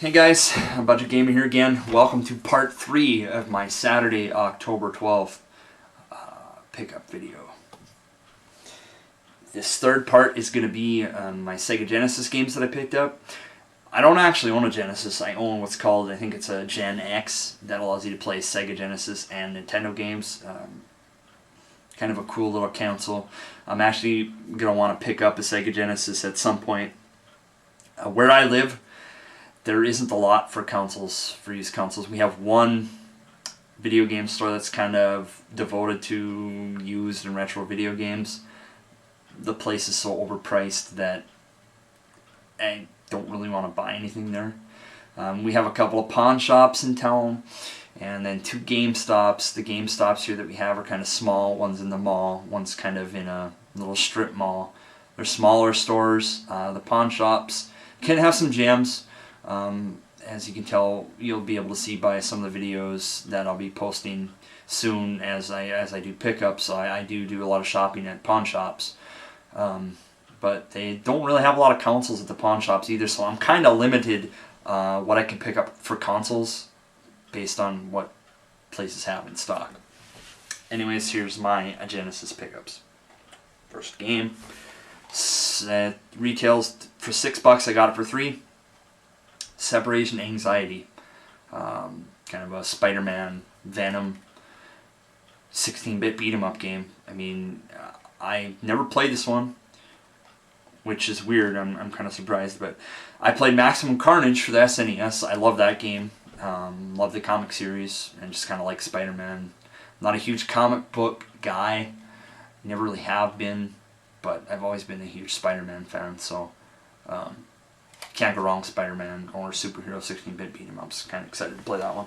Hey guys, Budget Gamer here again. Welcome to part 3 of my Saturday, October 12th pickup video. This third part is going to be my Sega Genesis games that I picked up. I don't actually own a Genesis. I own what's called, I think it's a Gen X, that allows you to play Sega Genesis and Nintendo games. Kind of a cool little console. I'm actually going to want to pick up a Sega Genesis at some point. Where I live, there isn't a lot for used consoles. We have one video game store that's kind of devoted to used and retro video games. The place is so overpriced that I don't really want to buy anything there. We have a couple of pawn shops in town, and then 2 GameStops. The GameStops here that we have are kind of small. One's in the mall, one's kind of in a little strip mall. They're smaller stores. The pawn shops can have some gems. As you can tell, you'll be able to see by some of the videos that I'll be posting soon as I do pickups. So I do a lot of shopping at pawn shops, but they don't really have a lot of consoles at the pawn shops either. So I'm kind of limited what I can pick up for consoles based on what places have in stock. Anyways, here's my Genesis pickups. First game, retails for $6. I got it for $3. Separation Anxiety, kind of a Spider-Man, Venom, 16-bit beat-em-up game. I mean, I never played this one, which is weird. I'm kind of surprised, but I played Maximum Carnage for the SNES. I love that game. Love the comic series, and just kind of like Spider-Man. Not a huge comic book guy, never really have been, but I've always been a huge Spider-Man fan, so can't go wrong, Spider-Man or superhero 16-bit beat 'em ups. Kind of excited to play that one.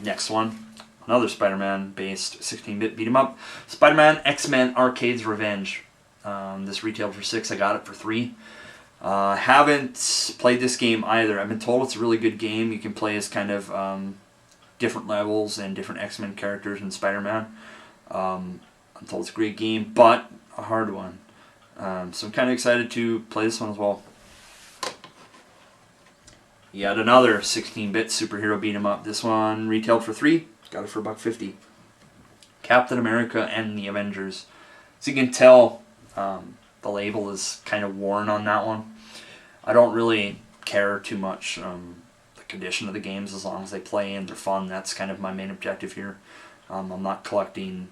Next one, another Spider-Man based 16-bit beat 'em up, Spider-Man X-Men Arcade's Revenge. This retailed for $6. I got it for $3. Haven't played this game either. I've been told it's a really good game. You can play as kind of different levels and different X-Men characters in Spider-Man. I'm told it's a great game, but a hard one. So I'm kind of excited to play this one as well. Yet another 16-bit superhero beat 'em up. This one retailed for $3. Got it for $1.50. Captain America and the Avengers. So you can tell the label is kind of worn on that one. I don't really care too much the condition of the games, as long as they play and they're fun. That's kind of my main objective here. I'm not collecting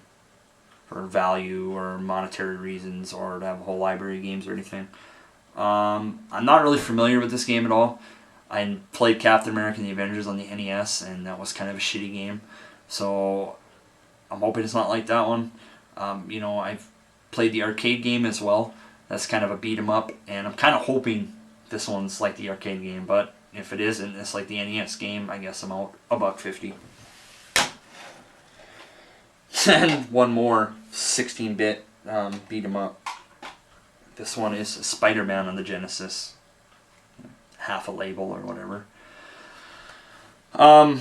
for value or monetary reasons or to have a whole library of games or anything. I'm not really familiar with this game at all. I played Captain America and the Avengers on the NES, and that was kind of a shitty game. So I'm hoping it's not like that one. I've played the arcade game as well. That's kind of a beat 'em up, and I'm kind of hoping this one's like the arcade game. But if it isn't, it's like the NES game, I guess I'm out $1.50. And one more 16-bit beat 'em up. This one is Spider-Man on the Genesis. Half a label or whatever. I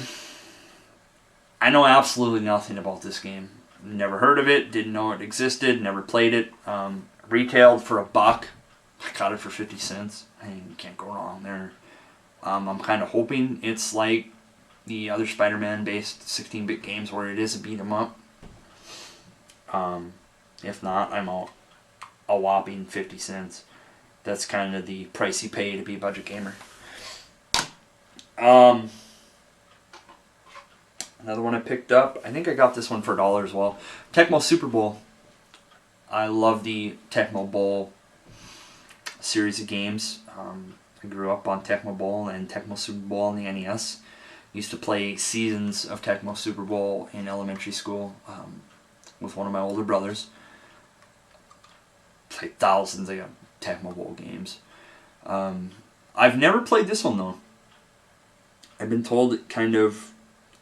know absolutely nothing about this game. Never heard of it, didn't know it existed, never played it. Retailed for $1. I got it for 50 cents. I mean, you can't go wrong there. I'm kind of hoping it's like the other Spider-Man based 16-bit games where it is a beat 'em up. If not, I'm out a whopping 50 cents. That's kind of the price you pay to be a budget gamer. Another one I picked up, I think I got this one for $1 as well. Tecmo Super Bowl. I love the Tecmo Bowl series of games. I grew up on Tecmo Bowl and Tecmo Super Bowl on the NES. Used to play seasons of Tecmo Super Bowl in elementary school with one of my older brothers. Played thousands of Tecmo Bowl games. I've never played this one though. I've been told it kind of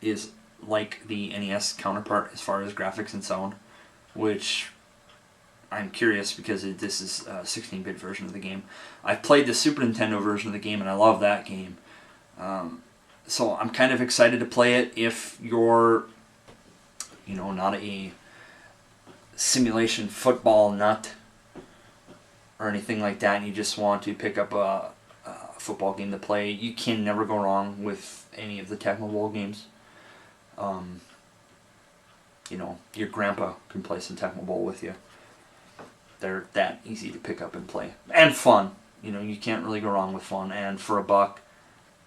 is like the NES counterpart as far as graphics and sound, which I'm curious because this is a 16-bit version of the game. I've played the Super Nintendo version of the game and I love that game. So I'm kind of excited to play it. If you're, not a simulation football nut or anything like that, and you just want to pick up a football game to play. You can never go wrong with any of the Tecmo Bowl games. You know, your grandpa can play some Tecmo Bowl with you. They're that easy to pick up and play. And fun. You know, you can't really go wrong with fun. And for $1,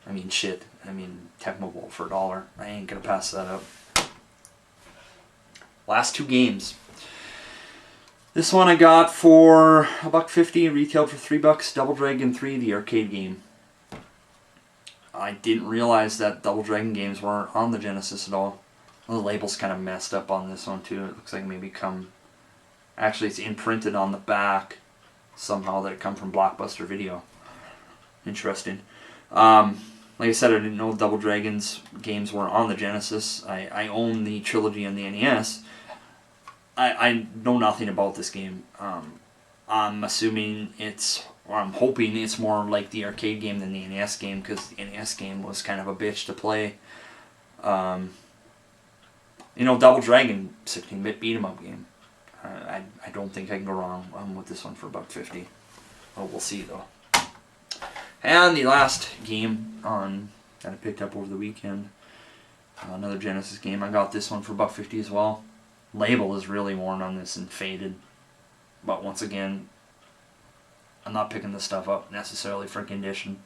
I mean, shit. I mean, Tecmo Bowl for $1. I ain't gonna pass that up. Last 2 games. This one I got for $1.50, retailed for $3. Double Dragon 3, the arcade game. I didn't realize that Double Dragon games weren't on the Genesis at all. The label's kind of messed up on this one too. It looks like maybe actually it's imprinted on the back somehow that it come from Blockbuster Video. Interesting. Like I said, I didn't know Double Dragon's games weren't on the Genesis. I own the trilogy on the NES. I know nothing about this game. I'm assuming I'm hoping it's more like the arcade game than the NES game, because the NES game was kind of a bitch to play. You know, Double Dragon, 16-bit beat-em-up game. I don't think I can go wrong with this one for $1.50. Oh, we'll see though. And the last game that I picked up over the weekend, another Genesis game. I got this one for $1.50 as well. Label is really worn on this and faded. But once again, I'm not picking this stuff up necessarily for condition.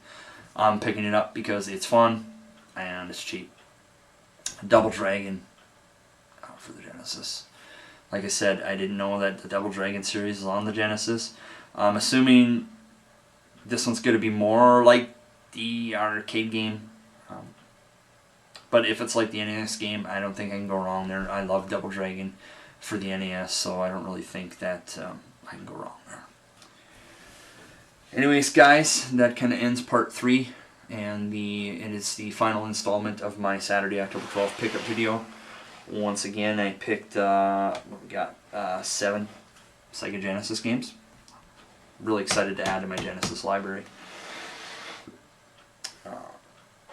I'm picking it up because it's fun and it's cheap. Double Dragon for the Genesis. Like I said, I didn't know that the Double Dragon series is on the Genesis. I'm assuming this one's going to be more like the arcade game. But if it's like the NES game, I don't think I can go wrong there. I love Double Dragon for the NES, so I don't really think that I can go wrong there. Anyways, guys, that kind of ends part 3, and it's the final installment of my Saturday, October 12th pickup video. Once again, I picked, what we got, 7 Sega Genesis games. Really excited to add to my Genesis library.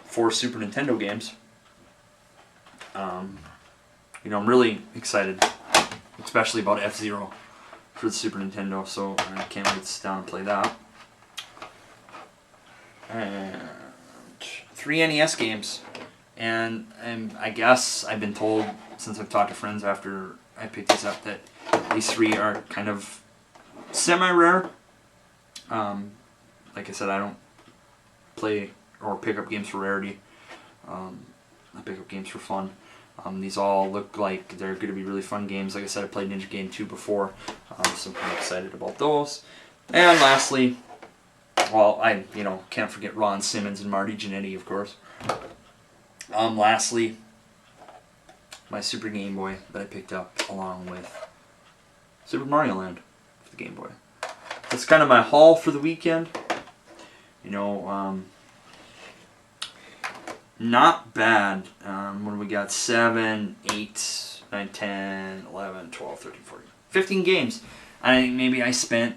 4 Super Nintendo games. You know, I'm really excited, especially about F-Zero for the Super Nintendo, so I can't wait to sit down and play that. And 3 NES games. And I guess I've been told, since I've talked to friends after I picked these up, that these 3 are kind of semi-rare. Like I said, I don't play or pick up games for rarity. I pick up games for fun. These all look like they're going to be really fun games. Like I said, I played Ninja Gaiden 2 before, so I'm kind of excited about those. And lastly, well, I can't forget Ron Simmons and Marty Jannetty, of course. Lastly, my Super Game Boy that I picked up along with Super Mario Land for the Game Boy. That's kind of my haul for the weekend. You know, not bad. What do we got? 7, 8, 9, 10, 11, 12, 13, 14, 15 games. I think maybe I spent,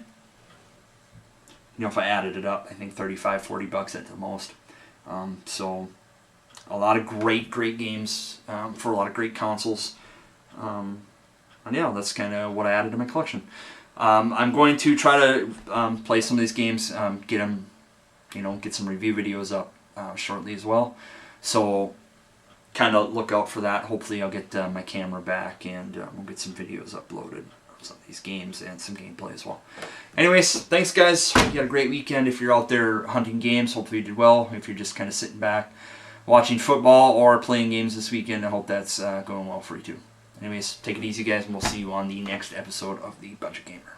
if I added it up, I think $35-40 at the most. So a lot of great games for a lot of great consoles. And yeah, that's kind of what I added to my collection. I'm going to try to play some of these games, get them, get some review videos up shortly as well. So kind of look out for that. Hopefully I'll get my camera back and we'll get some videos uploaded of some of these games and some gameplay as well. Anyways, thanks guys. You had a great weekend. If you're out there hunting games, hopefully you did well. If you're just kind of sitting back watching football or playing games this weekend, I hope that's going well for you too. Anyways, take it easy guys, and we'll see you on the next episode of The Budget Gamer.